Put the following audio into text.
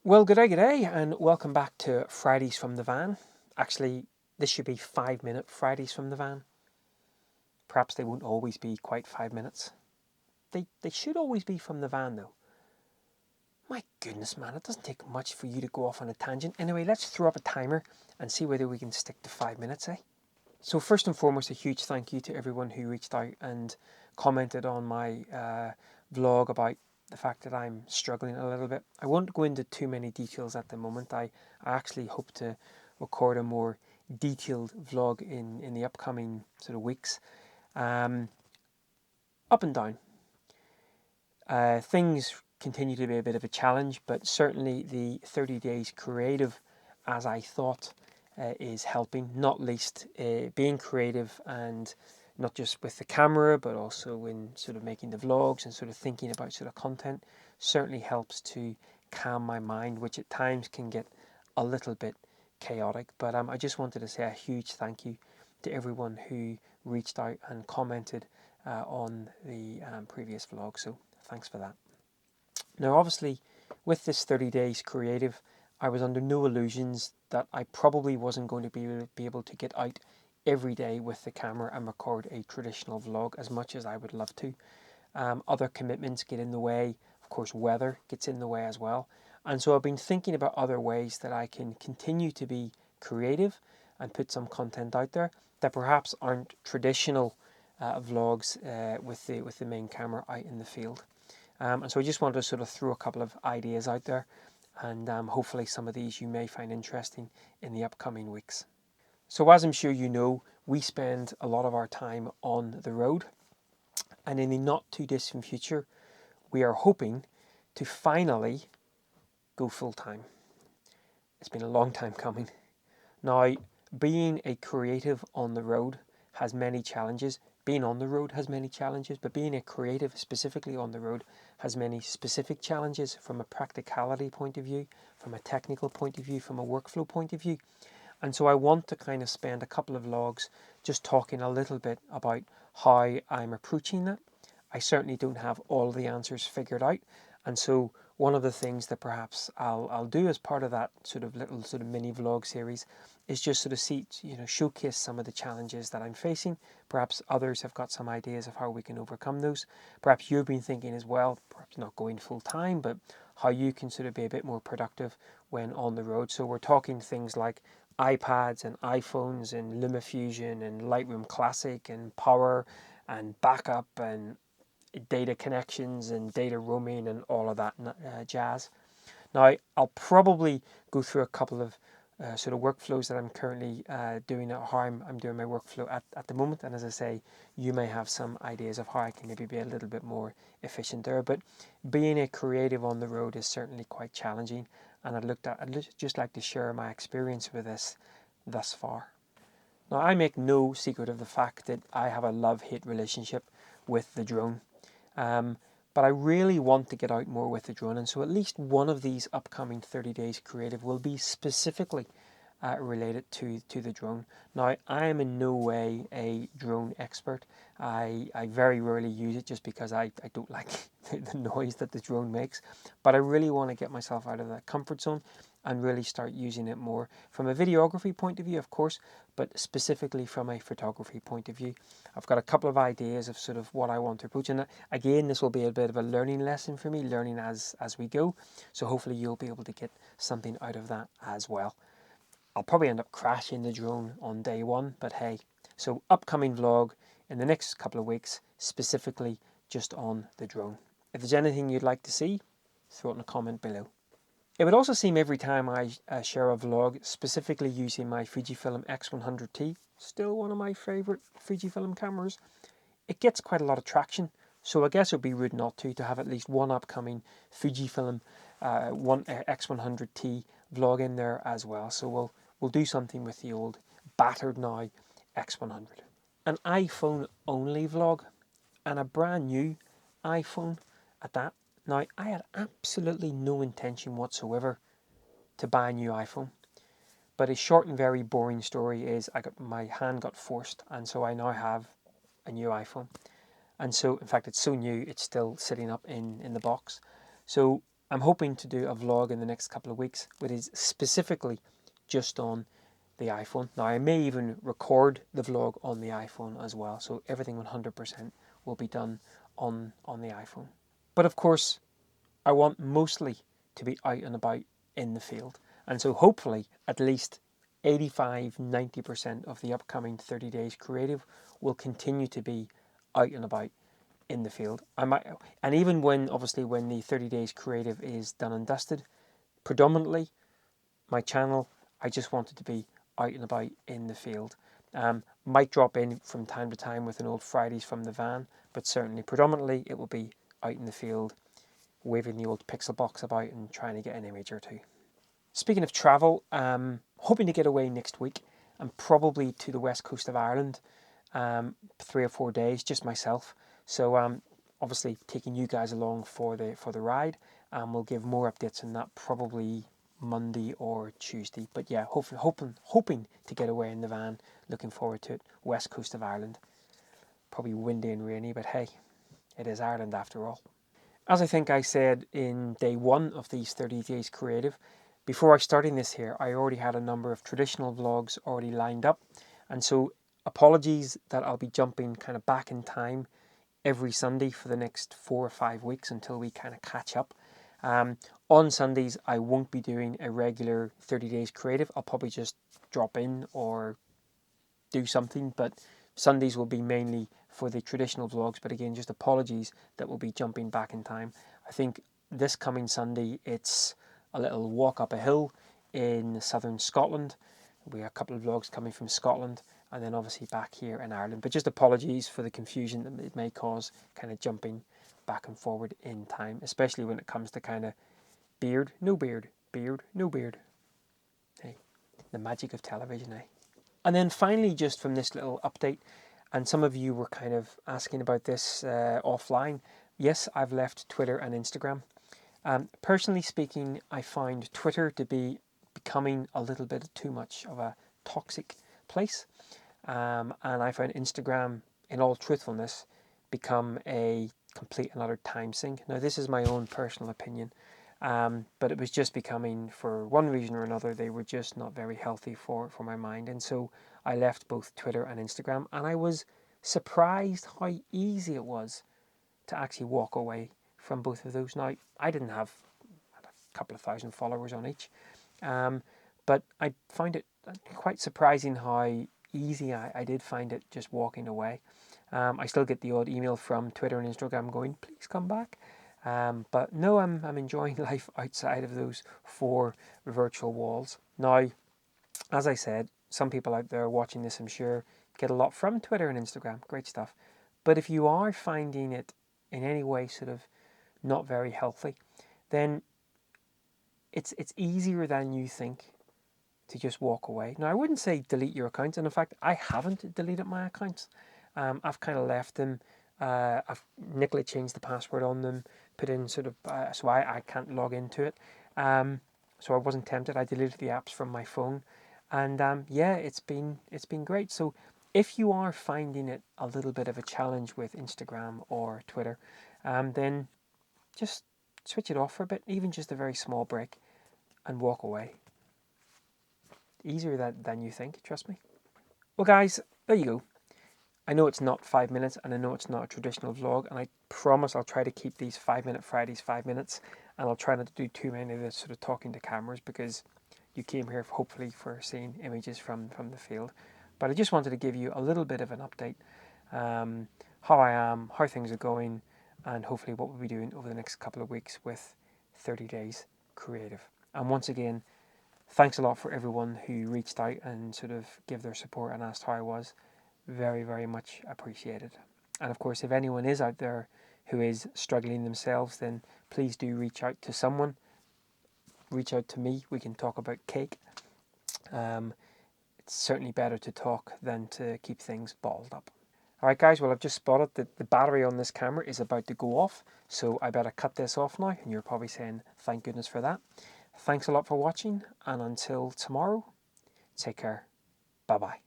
Well, g'day, and welcome back to Fridays from the Van. Actually, this should be 5-minute Fridays from the Van. Perhaps they won't always be quite 5 minutes. They should always be from the van, though. My goodness, man, it doesn't take much for you to go off on a tangent. Anyway, let's throw up a timer and see whether we can stick to 5 minutes, eh? So first and foremost, a huge thank you to everyone who reached out and commented on my vlog about the fact that I'm struggling a little bit. I won't go into too many details at the moment. I actually hope to record a more detailed vlog in the upcoming sort of weeks. Up and down. Things continue to be a bit of a challenge, but certainly the 30 days creative, as I thought, is helping, not least being creative and not just with the camera, but also in sort of making the vlogs and sort of thinking about sort of content, certainly helps to calm my mind, which at times can get a little bit chaotic. But I just wanted to say a huge thank you to everyone who reached out and commented on the previous vlog. So thanks for that. Now, obviously, with this 30 days creative, I was under no illusions that I probably wasn't going to be able to get out every day with the camera and record a traditional vlog as much as I would love to. Other commitments get in the way. Of course, weather gets in the way as well. And so I've been thinking about other ways that I can continue to be creative and put some content out there that perhaps aren't traditional vlogs with the main camera out in the field. And so I just wanted to sort of throw a couple of ideas out there, and hopefully some of these you may find interesting in the upcoming weeks. So as I'm sure you know, we spend a lot of our time on the road, and in the not too distant future, we are hoping to finally go full time. It's been a long time coming. Now, being a creative on the road has many challenges. Being on the road has many challenges, but being a creative specifically on the road has many specific challenges from a practicality point of view, from a technical point of view, from a workflow point of view. And so I want to kind of spend a couple of vlogs just talking a little bit about how I'm approaching that. I certainly don't have all the answers figured out. And so one of the things that perhaps I'll do as part of that sort of little sort of mini vlog series is just sort of showcase some of the challenges that I'm facing. Perhaps others have got some ideas of how we can overcome those. Perhaps you've been thinking as well, perhaps not going full time, but how you can sort of be a bit more productive when on the road. So we're talking things like iPads and iPhones and LumaFusion and Lightroom Classic and Power and backup and data connections and data roaming and all of that jazz. Now, I'll probably go through a couple of sort of workflows that I'm currently doing at how I'm doing my workflow at the moment. And as I say, you may have some ideas of how I can maybe be a little bit more efficient there. But being a creative on the road is certainly quite challenging. And I'd just like to share my experience with this thus far. Now, I make no secret of the fact that I have a love-hate relationship with the drone. But I really want to get out more with the drone, and so at least one of these upcoming 30 days creative will be specifically related to the drone. Now, I am in no way a drone expert. I very rarely use it just because I don't like the noise that the drone makes, but I really want to get myself out of that comfort zone and really start using it more from a videography point of view, of course, but specifically from a photography point of view. I've got a couple of ideas of sort of what I want to approach, and again, this will be a bit of a learning lesson for me, learning as we go. So hopefully you'll be able to get something out of that as well. I'll probably end up crashing the drone on day one, but hey. So upcoming vlog in the next couple of weeks, specifically just on the drone. If there's anything you'd like to see, throw it in a comment below. It would also seem every time I share a vlog, specifically using my Fujifilm X100T, still one of my favourite Fujifilm cameras, it gets quite a lot of traction. So I guess it would be rude not to have at least one upcoming Fujifilm X100T vlog in there as well. So we'll do something with the old battered now X100. An iPhone only vlog and a brand new iPhone at that. Now, I had absolutely no intention whatsoever to buy a new iPhone. But a short and very boring story is my hand got forced, and so I now have a new iPhone. And so, in fact, it's so new, it's still sitting up in the box. So I'm hoping to do a vlog in the next couple of weeks, which is specifically just on the iPhone. Now, I may even record the vlog on the iPhone as well, so everything 100% will be done on the iPhone. But of course, I want mostly to be out and about in the field. And so hopefully at least 85-90% of the upcoming 30 days creative will continue to be out and about in the field. And even when the 30 days creative is done and dusted, predominantly my channel, I just want it to be out and about in the field. Might drop in from time to time with an old Fridays from the van, but certainly predominantly it will be out in the field, waving the old Pixel box about and trying to get an image or two. Speaking of travel, hoping to get away next week and probably to the west coast of Ireland, 3 or 4 days, just myself. So obviously taking you guys along for the ride, and we'll give more updates on that probably Monday or Tuesday. But yeah, hoping to get away in the van. Looking forward to it. West coast of Ireland, probably windy and rainy, but hey, it is Ireland after all. As I think I said in day one of these 30 days creative, before I started this here, I already had a number of traditional vlogs already lined up. And so apologies that I'll be jumping kind of back in time every Sunday for the next 4 or 5 weeks until we kind of catch up. On Sundays, I won't be doing a regular 30 days creative. I'll probably just drop in or do something, but Sundays will be mainly for the traditional vlogs. But again, just apologies that we'll be jumping back in time. I think this coming Sunday, it's a little walk up a hill in southern Scotland. We have a couple of vlogs coming from Scotland, and then obviously back here in Ireland. But just apologies for the confusion that it may cause, kind of jumping back and forward in time, especially when it comes to kind of beard, no beard, beard, no beard. Hey, the magic of television, eh? And then finally, just from this little update, and some of you were kind of asking about this offline. Yes, I've left Twitter and Instagram. Personally speaking, I find Twitter to be becoming a little bit too much of a toxic place. And I find Instagram, in all truthfulness, become a complete and utter time sink. Now, this is my own personal opinion, but it was just becoming, for one reason or another, they were just not very healthy for my mind. And so I left both Twitter and Instagram, and I was surprised how easy it was to actually walk away from both of those. Now, I didn't have a couple of thousand followers on each, but I find it quite surprising how easy I did find it just walking away. I still get the odd email from Twitter and Instagram going, please come back. But no, I'm enjoying life outside of those 4 virtual walls. Now, as I said, some people out there watching this, I'm sure, get a lot from Twitter and Instagram. Great stuff. But if you are finding it in any way sort of not very healthy, then it's easier than you think to just walk away. Now, I wouldn't say delete your accounts, and in fact, I haven't deleted my accounts. I've kind of left them. I've nickily changed the password on them, put in sort of so I can't log into it. So I wasn't tempted. I deleted the apps from my phone, and yeah, it's been great. So if you are finding it a little bit of a challenge with Instagram or Twitter, then just switch it off for a bit, even just a very small break, and walk away. Easier than you think, trust me. Well, guys, there you go. I know it's not 5 minutes, and I know it's not a traditional vlog, and I promise I'll try to keep these 5-minute Fridays 5 minutes, and I'll try not to do too many of this sort of talking to cameras, because you came here hopefully for seeing images from the field. But I just wanted to give you a little bit of an update, how I am, how things are going, and hopefully what we'll be doing over the next couple of weeks with 30 Days Creative. And once again, thanks a lot for everyone who reached out and sort of gave their support and asked how I was. Very, very much appreciated. And of course, if anyone is out there who is struggling themselves, then please do reach out to someone. Reach out to me. We can talk about cake. It's certainly better to talk than to keep things bottled up. All right, guys. Well, I've just spotted that the battery on this camera is about to go off, so I better cut this off now. And you're probably saying, thank goodness for that. Thanks a lot for watching, and until tomorrow, take care. Bye-bye.